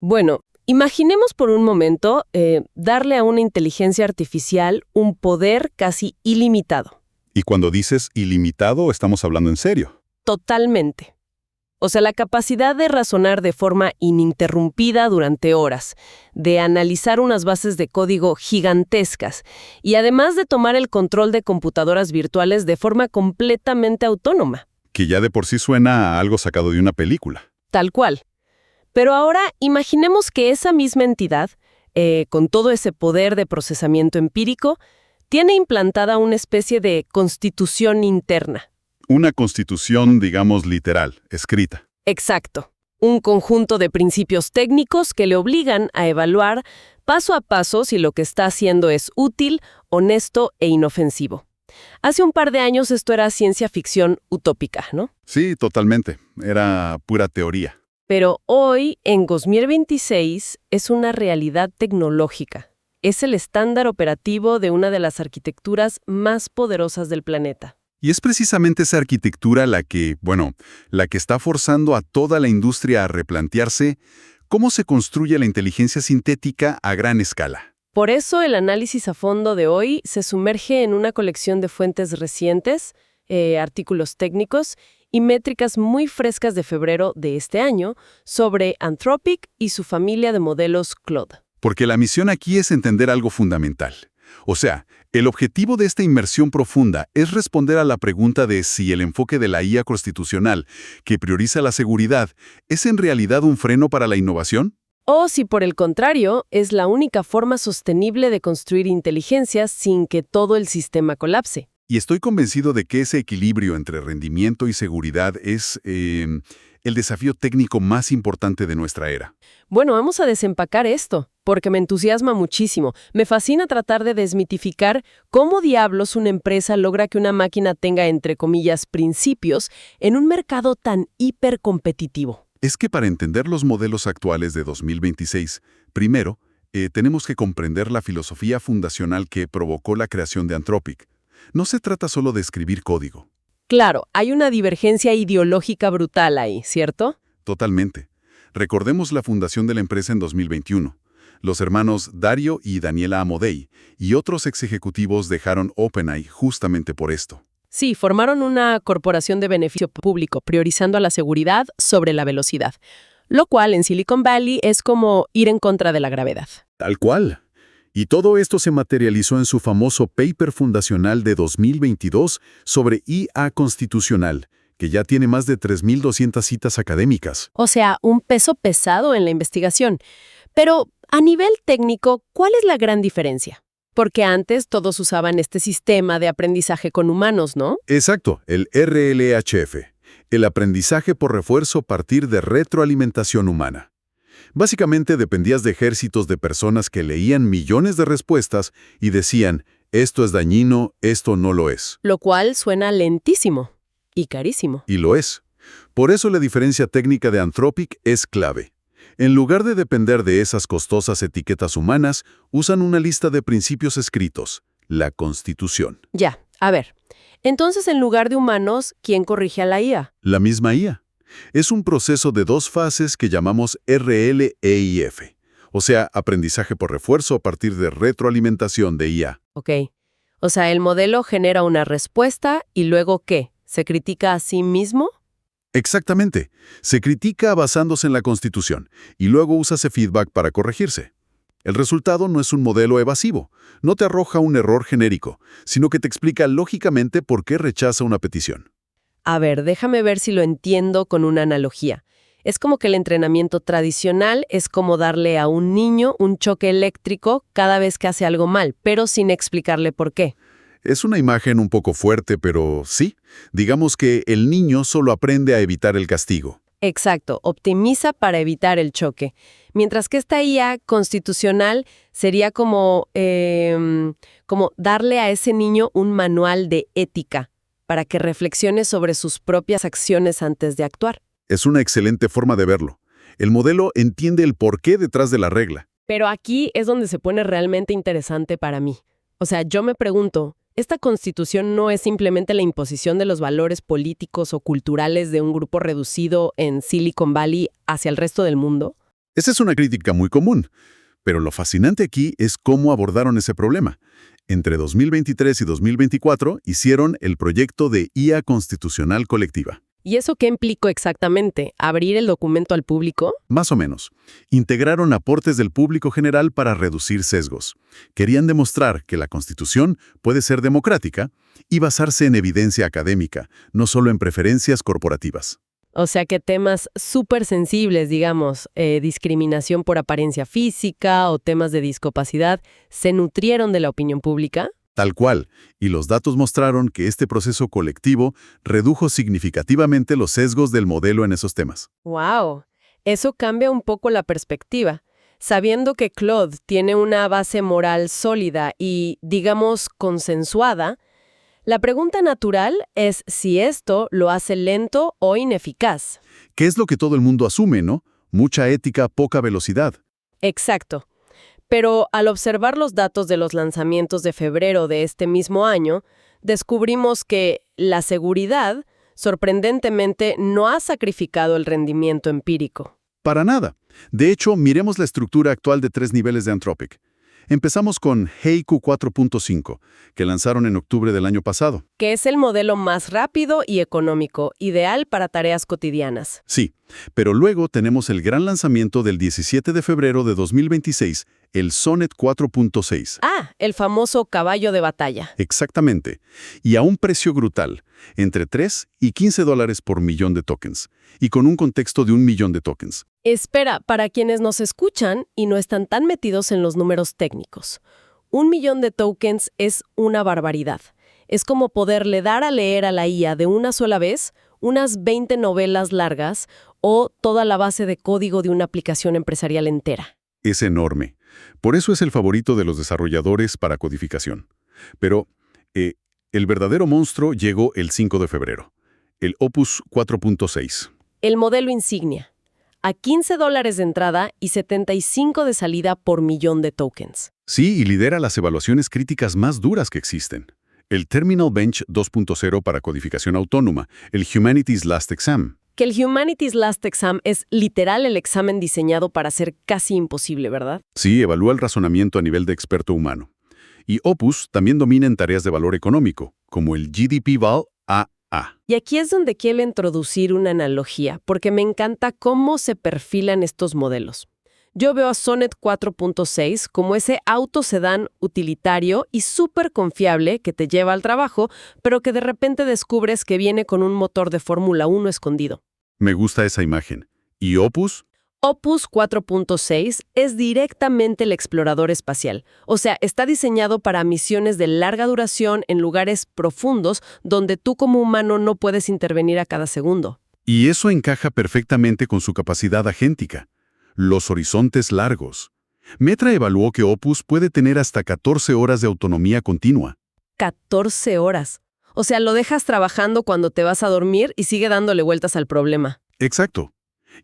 Bueno, imaginemos por un momento darle a una inteligencia artificial un poder casi ilimitado. Y cuando dices ilimitado, estamos hablando en serio. Totalmente. O sea, la capacidad de razonar de forma ininterrumpida durante horas, de analizar unas bases de código gigantescas y además de tomar el control de computadoras virtuales de forma completamente autónoma. Que ya de por sí suena a algo sacado de una película. Tal cual. Pero ahora imaginemos que esa misma entidad, con todo ese poder de procesamiento empírico, tiene implantada una especie de constitución interna. Una constitución, digamos, literal, escrita. Exacto. Un conjunto de principios técnicos que le obligan a evaluar paso a paso si lo que está haciendo es útil, honesto e inofensivo. Hace un par de años esto era ciencia ficción utópica, ¿no? Sí, totalmente. Era pura teoría. Pero hoy, en 2026, es una realidad tecnológica. Es el estándar operativo de una de las arquitecturas más poderosas del planeta. Y es precisamente esa arquitectura la que está forzando a toda la industria a replantearse cómo se construye la inteligencia sintética a gran escala. Por eso el análisis a fondo de hoy se sumerge en una colección de fuentes recientes, artículos técnicos y métricas muy frescas de febrero de este año sobre Anthropic y su familia de modelos Claude. Porque la misión aquí es entender algo fundamental. O sea, el objetivo de esta inmersión profunda es responder a la pregunta de si el enfoque de la IA constitucional, que prioriza la seguridad, ¿es en realidad un freno para la innovación? O si por el contrario, es la única forma sostenible de construir inteligencias sin que todo el sistema colapse. Y estoy convencido de que ese equilibrio entre rendimiento y seguridad es el desafío técnico más importante de nuestra era. Bueno, vamos a desempacar esto, porque me entusiasma muchísimo. Me fascina tratar de desmitificar cómo diablos una empresa logra que una máquina tenga, entre comillas, principios en un mercado tan hipercompetitivo. Es que para entender los modelos actuales de 2026, primero, tenemos que comprender la filosofía fundacional que provocó la creación de Anthropic. No se trata solo de escribir código. Claro, hay una divergencia ideológica brutal ahí, ¿cierto? Totalmente. Recordemos la fundación de la empresa en 2021. Los hermanos Dario y Daniela Amodei y otros ex ejecutivos dejaron OpenAI justamente por esto. Sí, formaron una corporación de beneficio público, priorizando a la seguridad sobre la velocidad, lo cual en Silicon Valley es como ir en contra de la gravedad. Tal cual. Y todo esto se materializó en su famoso paper fundacional de 2022 sobre IA constitucional, que ya tiene más de 3.200 citas académicas. O sea, un peso pesado en la investigación. Pero, a nivel técnico, ¿cuál es la gran diferencia? Porque antes todos usaban este sistema de aprendizaje con humanos, ¿no? Exacto, el RLHF, el aprendizaje por refuerzo a partir de retroalimentación humana. Básicamente dependías de ejércitos de personas que leían millones de respuestas y decían, esto es dañino, esto no lo es. Lo cual suena lentísimo y carísimo. Y lo es. Por eso la diferencia técnica de Anthropic es clave. En lugar de depender de esas costosas etiquetas humanas, usan una lista de principios escritos, la Constitución. Ya, a ver. Entonces, en lugar de humanos, ¿quién corrige a la IA? La misma IA. Es un proceso de dos fases que llamamos RLEIF, o sea, aprendizaje por refuerzo a partir de retroalimentación de IA. Ok. O sea, el modelo genera una respuesta y luego, ¿qué? ¿Se critica a sí mismo? Exactamente. Se critica basándose en la Constitución y luego usa ese feedback para corregirse. El resultado no es un modelo evasivo, no te arroja un error genérico, sino que te explica lógicamente por qué rechaza una petición. A ver, déjame ver si lo entiendo con una analogía. Es como que el entrenamiento tradicional es como darle a un niño un choque eléctrico cada vez que hace algo mal, pero sin explicarle por qué. Es una imagen un poco fuerte, pero sí. Digamos que el niño solo aprende a evitar el castigo. Exacto, optimiza para evitar el choque. Mientras que esta IA constitucional sería como darle a ese niño un manual de ética para que reflexione sobre sus propias acciones antes de actuar. Es una excelente forma de verlo. El modelo entiende el porqué detrás de la regla. Pero aquí es donde se pone realmente interesante para mí. O sea, yo me pregunto, ¿esta constitución no es simplemente la imposición de los valores políticos o culturales de un grupo reducido en Silicon Valley hacia el resto del mundo? Esa es una crítica muy común, pero lo fascinante aquí es cómo abordaron ese problema. Entre 2023 y 2024 hicieron el proyecto de IA constitucional colectiva. ¿Y eso qué implicó exactamente? ¿Abrir el documento al público? Más o menos. Integraron aportes del público general para reducir sesgos. Querían demostrar que la Constitución puede ser democrática y basarse en evidencia académica, no solo en preferencias corporativas. O sea que temas súper sensibles, digamos, discriminación por apariencia física o temas de discapacidad, ¿se nutrieron de la opinión pública? Tal cual, y los datos mostraron que este proceso colectivo redujo significativamente los sesgos del modelo en esos temas. ¡Wow! Eso cambia un poco la perspectiva. Sabiendo que Claude tiene una base moral sólida y, digamos, consensuada, la pregunta natural es si esto lo hace lento o ineficaz. ¿Qué es lo que todo el mundo asume, no? Mucha ética, poca velocidad. Exacto. Pero al observar los datos de los lanzamientos de febrero de este mismo año, descubrimos que la seguridad, sorprendentemente, no ha sacrificado el rendimiento empírico. Para nada. De hecho, miremos la estructura actual de 3 niveles de Anthropic. Empezamos con Haiku 4.5, que lanzaron en octubre del año pasado. Que es el modelo más rápido y económico, ideal para tareas cotidianas. Sí, pero luego tenemos el gran lanzamiento del 17 de febrero de 2026, el Sonnet 4.6. Ah, el famoso caballo de batalla. Exactamente. Y a un precio brutal, entre 3 y $15 por millón de tokens, y con un contexto de 1 millón de tokens. Espera, para quienes nos escuchan y no están tan metidos en los números técnicos, 1 millón de tokens es una barbaridad. Es como poderle dar a leer a la IA de una sola vez unas 20 novelas largas o toda la base de código de una aplicación empresarial entera. Es enorme. Por eso es el favorito de los desarrolladores para codificación. Pero el verdadero monstruo llegó el 5 de febrero, el Opus 4.6. El modelo insignia, a $15 de entrada y 75 de salida por millón de tokens. Sí, y lidera las evaluaciones críticas más duras que existen. El Terminal Bench 2.0 para codificación autónoma, el Humanities Last Exam. Que el Humanities Last Exam es literal el examen diseñado para ser casi imposible, ¿verdad? Sí, evalúa el razonamiento a nivel de experto humano. Y Opus también domina en tareas de valor económico, como el GDP-Val AA. Y aquí es donde quiero introducir una analogía, porque me encanta cómo se perfilan estos modelos. Yo veo a Sonnet 4.6 como ese auto sedán utilitario y súper confiable que te lleva al trabajo, pero que de repente descubres que viene con un motor de Fórmula 1 escondido. Me gusta esa imagen. ¿Y Opus? Opus 4.6 es directamente el explorador espacial, o sea, está diseñado para misiones de larga duración en lugares profundos donde tú como humano no puedes intervenir a cada segundo. Y eso encaja perfectamente con su capacidad agéntica. Los horizontes largos. Metra evaluó que Opus puede tener hasta 14 horas de autonomía continua. 14 horas. O sea, lo dejas trabajando cuando te vas a dormir y sigue dándole vueltas al problema. Exacto.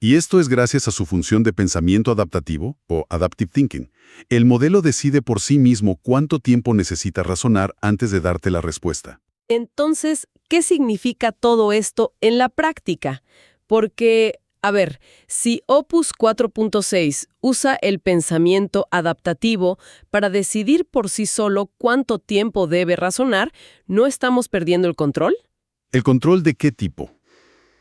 Y esto es gracias a su función de pensamiento adaptativo, o adaptive thinking. El modelo decide por sí mismo cuánto tiempo necesita razonar antes de darte la respuesta. Entonces, ¿qué significa todo esto en la práctica? Porque, a ver, si Opus 4.6 usa el pensamiento adaptativo para decidir por sí solo cuánto tiempo debe razonar, ¿no estamos perdiendo el control? ¿El control de qué tipo?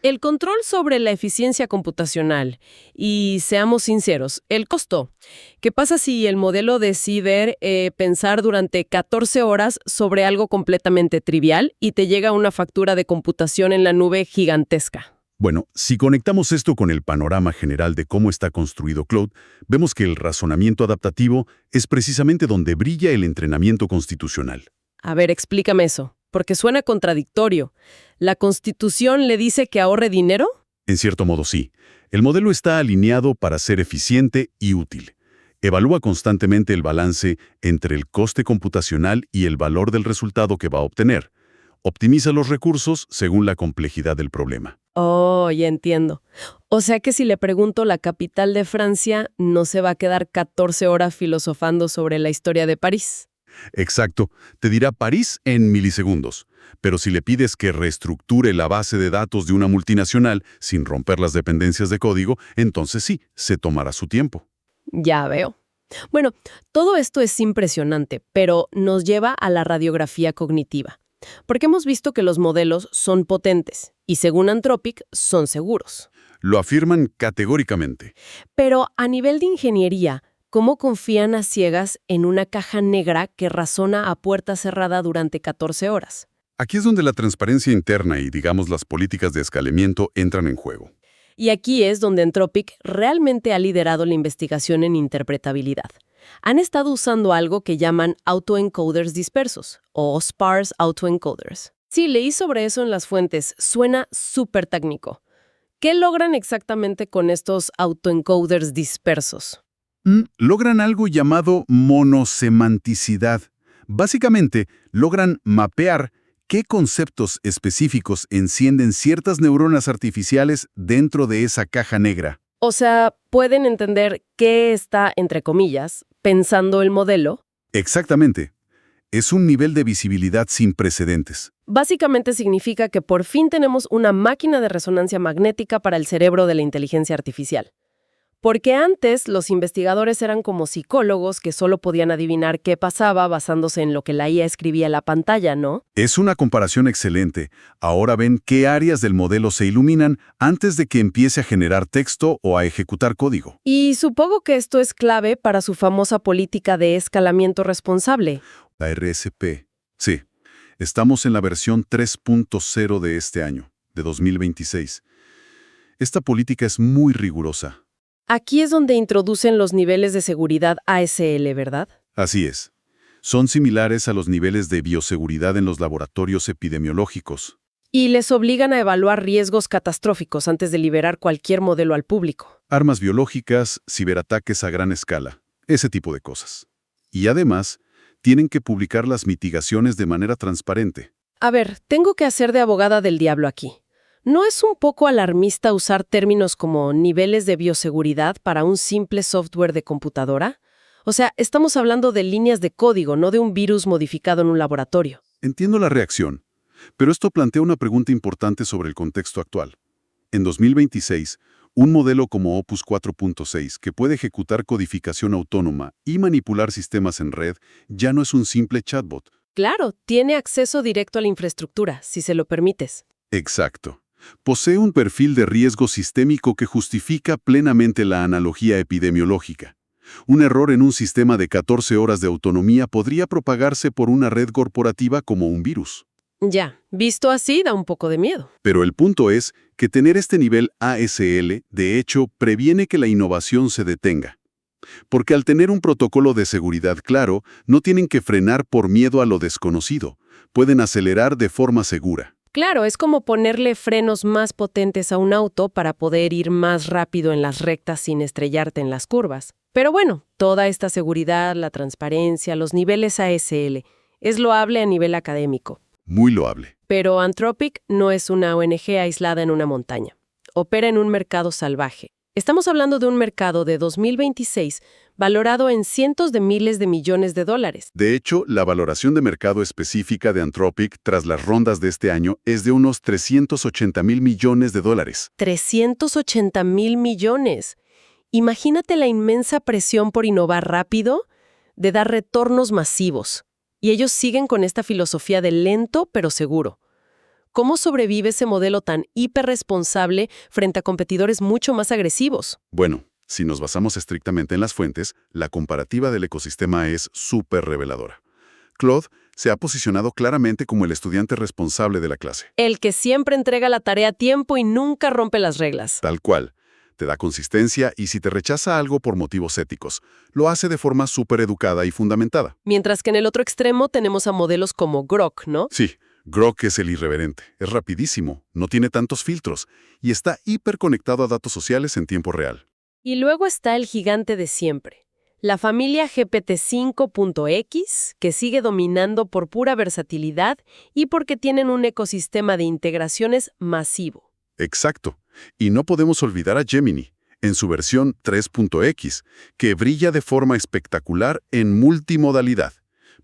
El control sobre la eficiencia computacional y, seamos sinceros, el costo. ¿Qué pasa si el modelo decide pensar durante 14 horas sobre algo completamente trivial y te llega una factura de computación en la nube gigantesca? Bueno, si conectamos esto con el panorama general de cómo está construido Claude, vemos que el razonamiento adaptativo es precisamente donde brilla el entrenamiento constitucional. A ver, explícame eso, porque suena contradictorio. ¿La Constitución le dice que ahorre dinero? En cierto modo, sí. El modelo está alineado para ser eficiente y útil. Evalúa constantemente el balance entre el coste computacional y el valor del resultado que va a obtener. Optimiza los recursos según la complejidad del problema. Oh, ya entiendo. O sea que si le pregunto la capital de Francia, no se va a quedar 14 horas filosofando sobre la historia de París. Exacto, te dirá París en milisegundos. Pero si le pides que reestructure la base de datos de una multinacional sin romper las dependencias de código, entonces sí, se tomará su tiempo. Ya veo. Bueno, todo esto es impresionante, pero nos lleva a la radiografía cognitiva. Porque hemos visto que los modelos son potentes y, según Anthropic, son seguros. Lo afirman categóricamente. Pero a nivel de ingeniería, ¿cómo confían a ciegas en una caja negra que razona a puerta cerrada durante 14 horas? Aquí es donde la transparencia interna y, digamos, las políticas de escalamiento entran en juego. Y aquí es donde Anthropic realmente ha liderado la investigación en interpretabilidad. Han estado usando algo que llaman autoencoders dispersos, o sparse autoencoders. Sí, leí sobre eso en las fuentes. Suena súper técnico. ¿Qué logran exactamente con estos autoencoders dispersos? Logran algo llamado monosemanticidad. Básicamente, logran mapear qué conceptos específicos encienden ciertas neuronas artificiales dentro de esa caja negra. O sea, pueden entender qué está, entre comillas, pensando el modelo. Exactamente. Es un nivel de visibilidad sin precedentes. Básicamente significa que por fin tenemos una máquina de resonancia magnética para el cerebro de la inteligencia artificial. Porque antes los investigadores eran como psicólogos que solo podían adivinar qué pasaba basándose en lo que la IA escribía en la pantalla, ¿no? Es una comparación excelente. Ahora ven qué áreas del modelo se iluminan antes de que empiece a generar texto o a ejecutar código. Y supongo que esto es clave para su famosa política de escalamiento responsable. La RSP. Sí. Estamos en la versión 3.0 de este año, de 2026. Esta política es muy rigurosa. Aquí es donde introducen los niveles de seguridad ASL, ¿verdad? Así es. Son similares a los niveles de bioseguridad en los laboratorios epidemiológicos. Y les obligan a evaluar riesgos catastróficos antes de liberar cualquier modelo al público. Armas biológicas, ciberataques a gran escala, ese tipo de cosas. Y además, tienen que publicar las mitigaciones de manera transparente. A ver, tengo que hacer de abogada del diablo aquí. ¿No es un poco alarmista usar términos como niveles de bioseguridad para un simple software de computadora? O sea, estamos hablando de líneas de código, no de un virus modificado en un laboratorio. Entiendo la reacción, pero esto plantea una pregunta importante sobre el contexto actual. En 2026, un modelo como Opus 4.6, que puede ejecutar codificación autónoma y manipular sistemas en red, ya no es un simple chatbot. Claro, tiene acceso directo a la infraestructura, si se lo permites. Exacto. Posee un perfil de riesgo sistémico que justifica plenamente la analogía epidemiológica. Un error en un sistema de 14 horas de autonomía podría propagarse por una red corporativa como un virus. Ya, visto así da un poco de miedo. Pero el punto es que tener este nivel ASL, de hecho, previene que la innovación se detenga. Porque al tener un protocolo de seguridad claro, no tienen que frenar por miedo a lo desconocido. Pueden acelerar de forma segura. Claro, es como ponerle frenos más potentes a un auto para poder ir más rápido en las rectas sin estrellarte en las curvas. Pero bueno, toda esta seguridad, la transparencia, los niveles ASL, es loable a nivel académico. Muy loable. Pero Anthropic no es una ONG aislada en una montaña. Opera en un mercado salvaje. Estamos hablando de un mercado de 2026 valorado en cientos de miles de millones de dólares. De hecho, la valoración de mercado específica de Anthropic tras las rondas de este año es de unos 380,000 millones de dólares. 380,000 millones. Imagínate la inmensa presión por innovar rápido, de dar retornos masivos. Y ellos siguen con esta filosofía de lento pero seguro. ¿Cómo sobrevive ese modelo tan hiperresponsable frente a competidores mucho más agresivos? Bueno, si nos basamos estrictamente en las fuentes, la comparativa del ecosistema es súper reveladora. Claude se ha posicionado claramente como el estudiante responsable de la clase. El que siempre entrega la tarea a tiempo y nunca rompe las reglas. Tal cual. Te da consistencia y si te rechaza algo por motivos éticos, lo hace de forma súper educada y fundamentada. Mientras que en el otro extremo tenemos a modelos como Grok, ¿no? Sí. Grok es el irreverente, es rapidísimo, no tiene tantos filtros y está hiperconectado a datos sociales en tiempo real. Y luego está el gigante de siempre, la familia GPT-5.x, que sigue dominando por pura versatilidad y porque tienen un ecosistema de integraciones masivo. Exacto. Y no podemos olvidar a Gemini, en su versión 3.x, que brilla de forma espectacular en multimodalidad.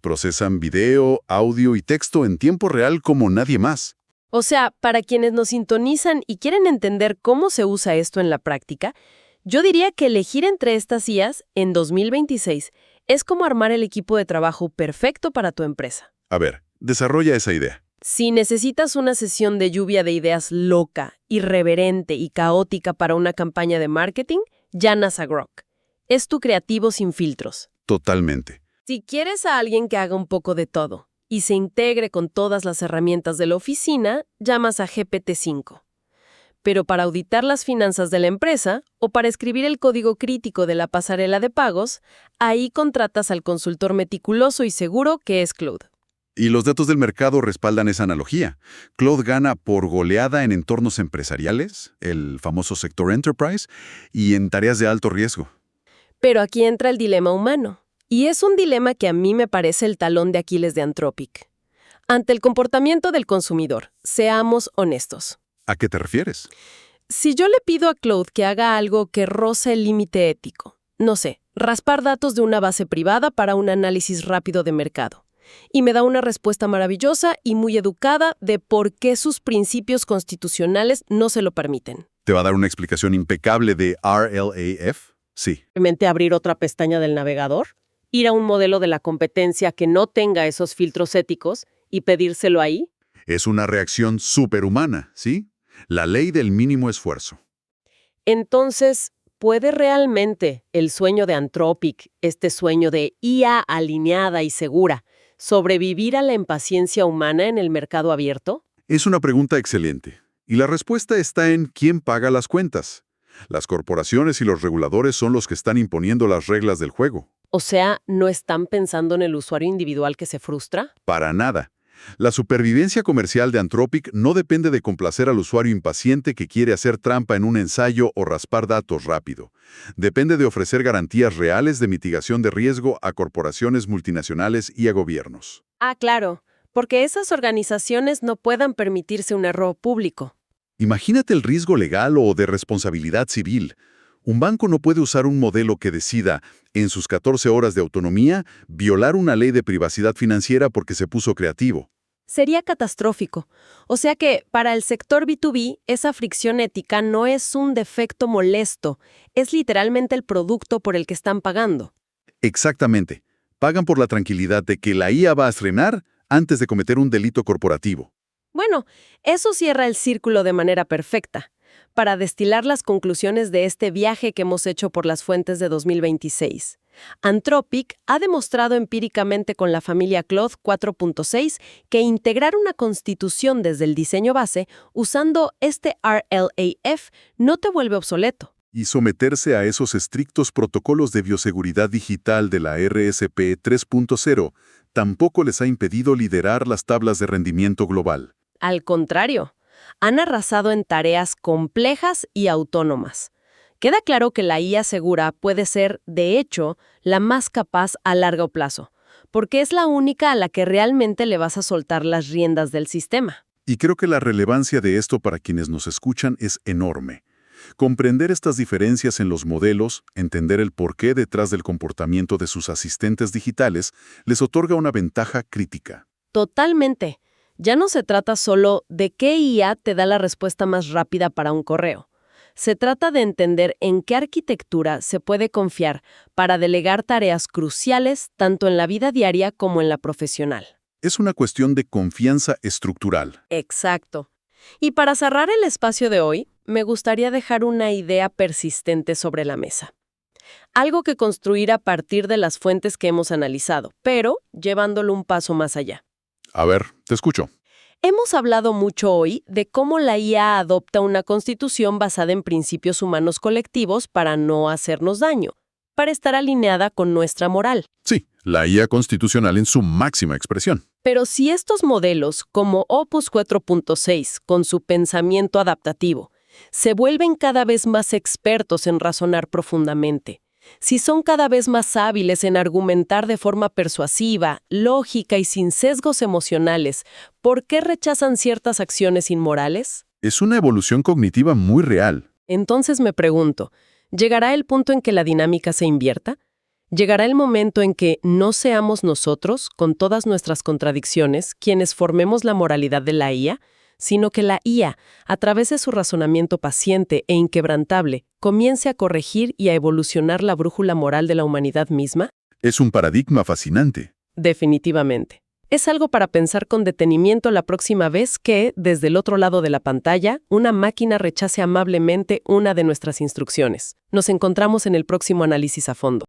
Procesan video, audio y texto en tiempo real como nadie más. O sea, para quienes nos sintonizan y quieren entender cómo se usa esto en la práctica, yo diría que elegir entre estas IAs en 2026 es como armar el equipo de trabajo perfecto para tu empresa. A ver, desarrolla esa idea. Si necesitas una sesión de lluvia de ideas loca, irreverente y caótica para una campaña de marketing, llamas a Grok. Es tu creativo sin filtros. Totalmente. Si quieres a alguien que haga un poco de todo y se integre con todas las herramientas de la oficina, llamas a GPT-5. Pero para auditar las finanzas de la empresa o para escribir el código crítico de la pasarela de pagos, ahí contratas al consultor meticuloso y seguro que es Claude. Y los datos del mercado respaldan esa analogía. Claude gana por goleada en entornos empresariales, el famoso sector enterprise, y en tareas de alto riesgo. Pero aquí entra el dilema humano. Y es un dilema que a mí me parece el talón de Aquiles de Anthropic. Ante el comportamiento del consumidor, seamos honestos. ¿A qué te refieres? Si yo le pido a Claude que haga algo que roza el límite ético, no sé, raspar datos de una base privada para un análisis rápido de mercado, y me da una respuesta maravillosa y muy educada de por qué sus principios constitucionales no se lo permiten. ¿Te va a dar una explicación impecable de RLAF? Sí. ¿Simplemente abrir otra pestaña del navegador? ¿Ir a un modelo de la competencia que no tenga esos filtros éticos y pedírselo ahí? Es una reacción superhumana, ¿sí? La ley del mínimo esfuerzo. Entonces, ¿puede realmente el sueño de Anthropic, este sueño de IA alineada y segura, sobrevivir a la impaciencia humana en el mercado abierto? Es una pregunta excelente. Y la respuesta está en quién paga las cuentas. Las corporaciones y los reguladores son los que están imponiendo las reglas del juego. O sea, ¿no están pensando en el usuario individual que se frustra? Para nada. La supervivencia comercial de Anthropic no depende de complacer al usuario impaciente que quiere hacer trampa en un ensayo o raspar datos rápido. Depende de ofrecer garantías reales de mitigación de riesgo a corporaciones multinacionales y a gobiernos. Ah, claro, porque esas organizaciones no puedan permitirse un error público. Imagínate el riesgo legal o de responsabilidad civil. Un banco no puede usar un modelo que decida, en sus 14 horas de autonomía, violar una ley de privacidad financiera porque se puso creativo. Sería catastrófico. O sea que, para el sector B2B, esa fricción ética no es un defecto molesto, es literalmente el producto por el que están pagando. Exactamente. Pagan por la tranquilidad de que la IA va a estrenar antes de cometer un delito corporativo. Bueno, eso cierra el círculo de manera perfecta. Para destilar las conclusiones de este viaje que hemos hecho por las fuentes de 2026. Anthropic ha demostrado empíricamente con la familia Claude 4.6 que integrar una constitución desde el diseño base usando este RLAF no te vuelve obsoleto. Y someterse a esos estrictos protocolos de bioseguridad digital de la RSP 3.0 tampoco les ha impedido liderar las tablas de rendimiento global. Al contrario, han arrasado en tareas complejas y autónomas. Queda claro que la IA segura puede ser, de hecho, la más capaz a largo plazo, porque es la única a la que realmente le vas a soltar las riendas del sistema. Y creo que la relevancia de esto para quienes nos escuchan es enorme. Comprender estas diferencias en los modelos, entender el porqué detrás del comportamiento de sus asistentes digitales, les otorga una ventaja crítica. Totalmente. Ya no se trata solo de qué IA te da la respuesta más rápida para un correo. Se trata de entender en qué arquitectura se puede confiar para delegar tareas cruciales tanto en la vida diaria como en la profesional. Es una cuestión de confianza estructural. Exacto. Y para cerrar el espacio de hoy, me gustaría dejar una idea persistente sobre la mesa. Algo que construir a partir de las fuentes que hemos analizado, pero llevándolo un paso más allá. A ver, te escucho. Hemos hablado mucho hoy de cómo la IA adopta una constitución basada en principios humanos colectivos para no hacernos daño, para estar alineada con nuestra moral. Sí, la IA constitucional en su máxima expresión. Pero si estos modelos, como Opus 4.6, con su pensamiento adaptativo, se vuelven cada vez más expertos en razonar profundamente, si son cada vez más hábiles en argumentar de forma persuasiva, lógica y sin sesgos emocionales, ¿por qué rechazan ciertas acciones inmorales? Es una evolución cognitiva muy real. Entonces me pregunto, ¿llegará el punto en que la dinámica se invierta? Llegará el momento en que no seamos nosotros, con todas nuestras contradicciones, quienes formemos la moralidad de la IA, sino que la IA, a través de su razonamiento paciente e inquebrantable, comience a corregir y a evolucionar la brújula moral de la humanidad misma? Es un paradigma fascinante. Definitivamente. Es algo para pensar con detenimiento la próxima vez que, desde el otro lado de la pantalla, una máquina rechace amablemente una de nuestras instrucciones. Nos encontramos en el próximo análisis a fondo.